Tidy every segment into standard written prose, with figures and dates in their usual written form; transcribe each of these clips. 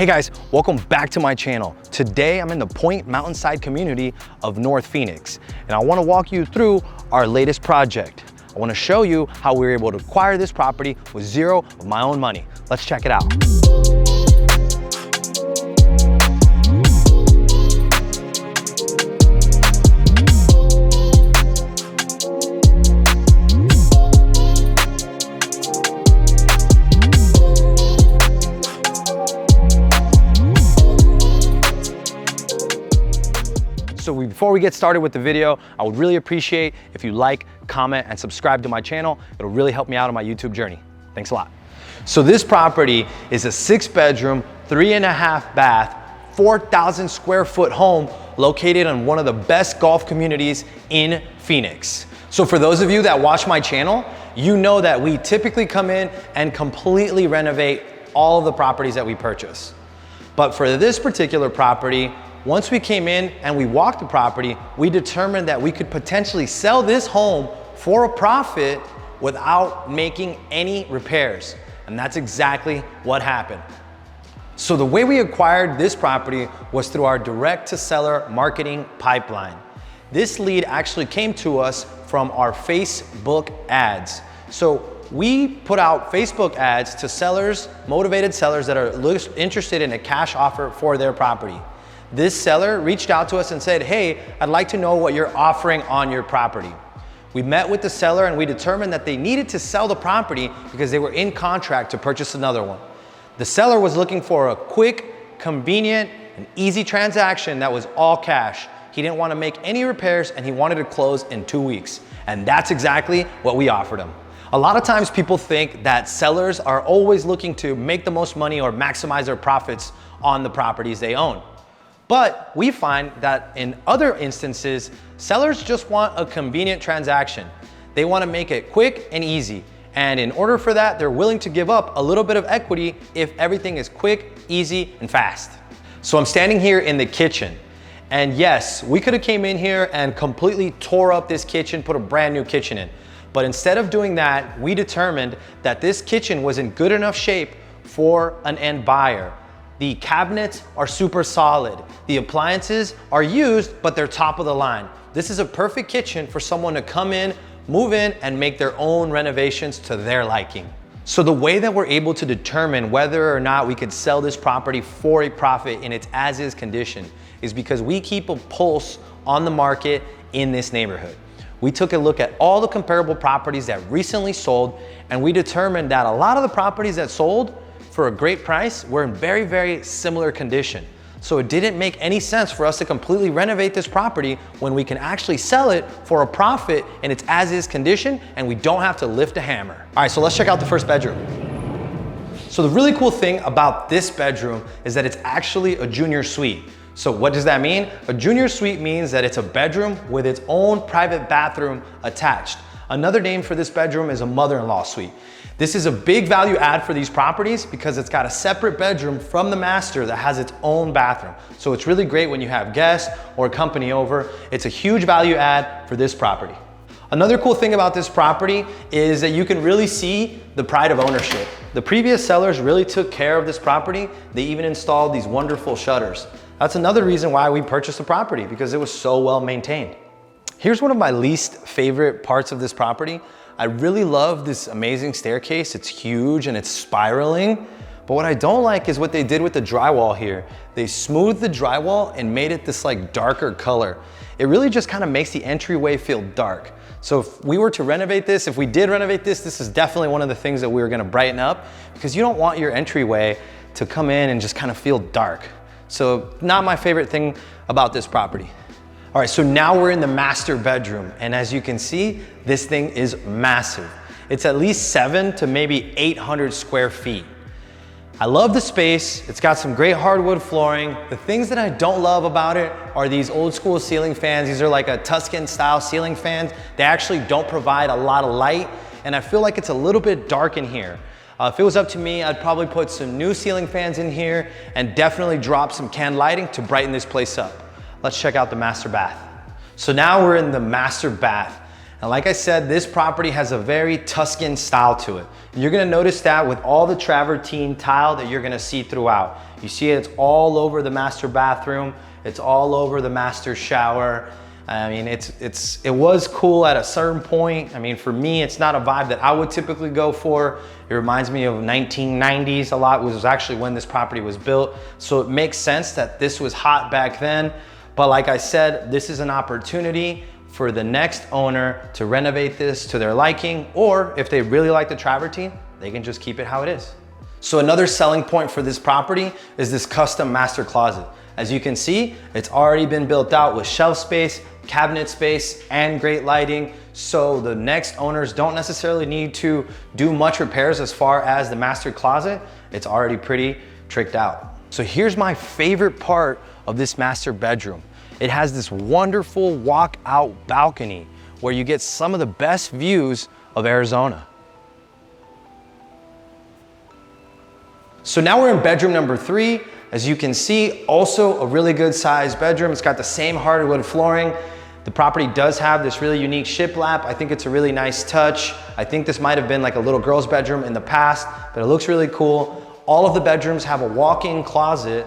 Hey guys, welcome back to my channel. Today I'm in the Point Mountainside community of North Phoenix, and I want to walk you through our latest project. I want to show you how we were able to acquire this property with zero of my own money. Let's check it out. So before we get started with the video, I would really appreciate if you like, comment, and subscribe to my channel. It'll really help me out on my YouTube journey. Thanks a lot. So this property is a 6-bedroom, 3.5 bath, 4,000 square foot home located in one of the best golf communities in Phoenix. So for those of you that watch my channel, you know that we typically come in and completely renovate all of the properties that we purchase. But for this particular property, once we came in and we walked the property, we determined that we could potentially sell this home for a profit without making any repairs. And that's exactly what happened. So the way we acquired this property was through our direct-to-seller marketing pipeline. This lead actually came to us from our Facebook ads. So we put out Facebook ads to sellers, motivated sellers that are interested in a cash offer for their property. This seller reached out to us and said, hey, I'd like to know what you're offering on your property. We met with the seller and we determined that they needed to sell the property because they were in contract to purchase another one. The seller was looking for a quick, convenient, and easy transaction that was all cash. He didn't want to make any repairs and he wanted to close in 2 weeks. And that's exactly what we offered him. A lot of times people think that sellers are always looking to make the most money or maximize their profits on the properties they own. But we find that in other instances, sellers just want a convenient transaction. They want to make it quick and easy. And in order for that, they're willing to give up a little bit of equity if everything is quick, easy, and fast. So I'm standing here in the kitchen. And yes, we could have came in here and completely tore up this kitchen, put a brand new kitchen in. But instead of doing that, we determined that this kitchen was in good enough shape for an end buyer. The cabinets are super solid. The appliances are used, but they're top of the line. This is a perfect kitchen for someone to come in, move in, and make their own renovations to their liking. So the way that we're able to determine whether or not we could sell this property for a profit in its as-is condition is because we keep a pulse on the market in this neighborhood. We took a look at all the comparable properties that recently sold, and we determined that a lot of the properties that sold for a great price were in very, very similar condition. So it didn't make any sense for us to completely renovate this property when we can actually sell it for a profit in its as-is condition and we don't have to lift a hammer. All right, so let's check out the first bedroom. So the really cool thing about this bedroom is that it's actually a junior suite. So what does that mean? A junior suite means that it's a bedroom with its own private bathroom attached. Another name for this bedroom is a mother-in-law suite. This is a big value add for these properties because it's got a separate bedroom from the master that has its own bathroom. So it's really great when you have guests or company over. It's a huge value add for this property. Another cool thing about this property is that you can really see the pride of ownership. The previous sellers really took care of this property. They even installed these wonderful shutters. That's another reason why we purchased the property, because it was so well maintained. Here's one of my least favorite parts of this property. I really love this amazing staircase. It's huge and it's spiraling. But what I don't like is what they did with the drywall here. They smoothed the drywall and made it this like darker color. It really just kind of makes the entryway feel dark. So if we were to renovate this, if we did renovate this, this is definitely one of the things that we were gonna brighten up, because you don't want your entryway to come in and just kind of feel dark. So not my favorite thing about this property. All right, so now we're in the master bedroom. And as you can see, this thing is massive. It's at least 700 to maybe 800 square feet. I love the space. It's got some great hardwood flooring. The things that I don't love about it are these old school ceiling fans. These are like a Tuscan style ceiling fans. They actually don't provide a lot of light. And I feel like it's a little bit dark in here. If it was up to me, I'd probably put some new ceiling fans in here and definitely drop some can lighting to brighten this place up. Let's check out the master bath. So now we're in the master bath. And like I said, this property has a very Tuscan style to it. You're gonna notice that with all the travertine tile that you're gonna see throughout. You see it's all over the master bathroom. It's all over the master shower. I mean, it was cool at a certain point. I mean, for me, it's not a vibe that I would typically go for. It reminds me of 1990s a lot, which was actually when this property was built. So it makes sense that this was hot back then. But like I said, this is an opportunity for the next owner to renovate this to their liking, or if they really like the travertine, they can just keep it how it is. So another selling point for this property is this custom master closet. As you can see, it's already been built out with shelf space, cabinet space, and great lighting. So the next owners don't necessarily need to do much repairs as far as the master closet. It's already pretty tricked out. So here's my favorite part of this master bedroom. It has this wonderful walk-out balcony where you get some of the best views of Arizona. So now we're in bedroom number 3. As you can see, also a really good sized bedroom. It's got the same hardwood flooring. The property does have this really unique shiplap. I think it's a really nice touch. I think this might have been like a little girl's bedroom in the past, but it looks really cool. All of the bedrooms have a walk-in closet,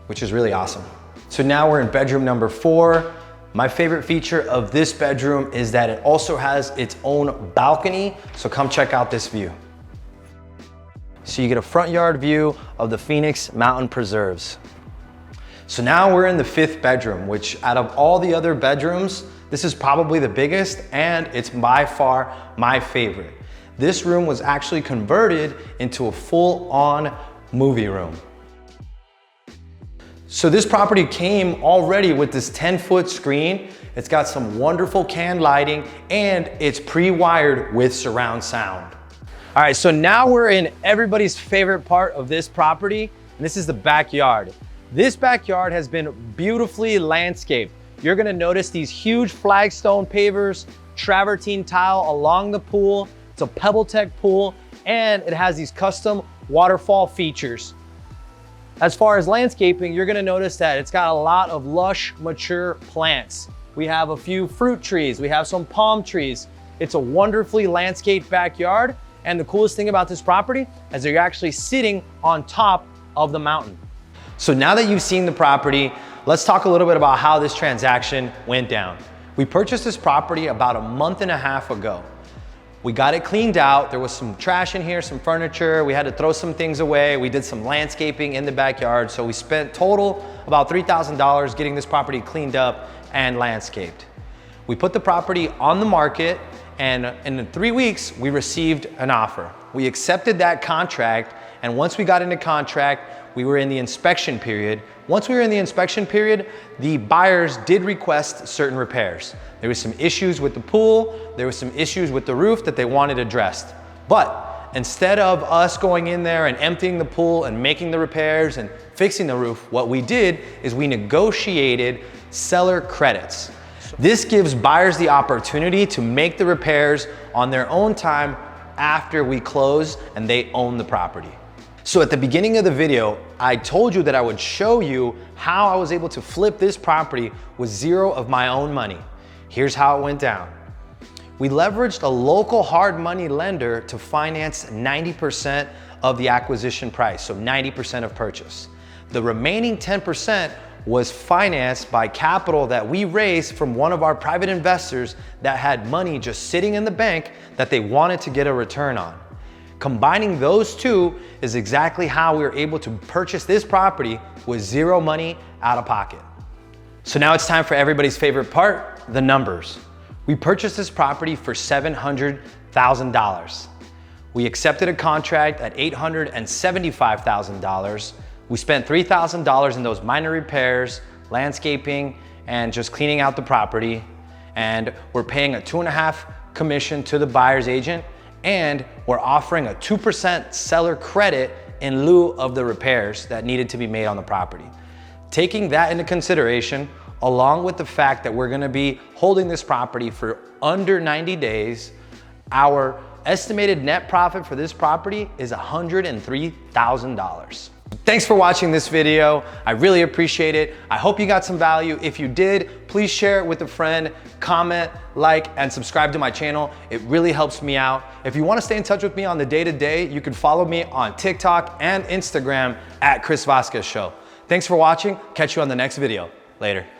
which is really awesome. So now we're in bedroom number 4. My favorite feature of this bedroom is that it also has its own balcony. So come check out this view. So you get a front yard view of the Phoenix Mountain Preserves. So now we're in the 5th bedroom, which out of all the other bedrooms, this is probably the biggest and it's by far my favorite. This room was actually converted into a full-on movie room. So this property came already with this 10-foot screen. It's got some wonderful can lighting and it's pre-wired with surround sound. All right, so now we're in everybody's favorite part of this property, and this is the backyard. This backyard has been beautifully landscaped. You're gonna notice these huge flagstone pavers, travertine tile along the pool. It's a PebbleTech pool, and it has these custom waterfall features. As far as landscaping, you're gonna notice that it's got a lot of lush, mature plants. We have a few fruit trees, we have some palm trees. It's a wonderfully landscaped backyard. And the coolest thing about this property is that you're actually sitting on top of the mountain. So now that you've seen the property, let's talk a little bit about how this transaction went down. We purchased this property about a month and a half ago. We got it cleaned out. There was some trash in here, some furniture. We had to throw some things away. We did some landscaping in the backyard. So we spent total about $3,000 getting this property cleaned up and landscaped. We put the property on the market, and in 3 weeks, we received an offer. We accepted that contract, and once we got into contract, we were in the inspection period. Once we were in the inspection period, the buyers did request certain repairs. There was some issues with the pool, there was some issues with the roof that they wanted addressed. But instead of us going in there and emptying the pool and making the repairs and fixing the roof, what we did is we negotiated seller credits. This gives buyers the opportunity to make the repairs on their own time after we close and they own the property. So at the beginning of the video, I told you that I would show you how I was able to flip this property with zero of my own money. Here's how it went down. We leveraged a local hard money lender to finance 90% of the acquisition price, so 90% of purchase. The remaining 10% was financed by capital that we raised from one of our private investors that had money just sitting in the bank that they wanted to get a return on. Combining those two is exactly how we were able to purchase this property with zero money out of pocket. So now it's time for everybody's favorite part, the numbers. We purchased this property for $700,000. We accepted a contract at $875,000. We spent $3,000 in those minor repairs, landscaping, and just cleaning out the property. And we're paying a 2.5% commission to the buyer's agent, and we're offering a 2% seller credit in lieu of the repairs that needed to be made on the property. Taking that into consideration, along with the fact that we're gonna be holding this property for under 90 days, our estimated net profit for this property is $103,000. Thanks for watching this video. I really appreciate it. I hope you got some value. If you did, please share it with a friend, comment, like, and subscribe to my channel. It really helps me out. If you want to stay in touch with me on the day-to-day, you can follow me on TikTok and Instagram at Chris Vasquez Show. Thanks for watching. Catch you on the next video. Later.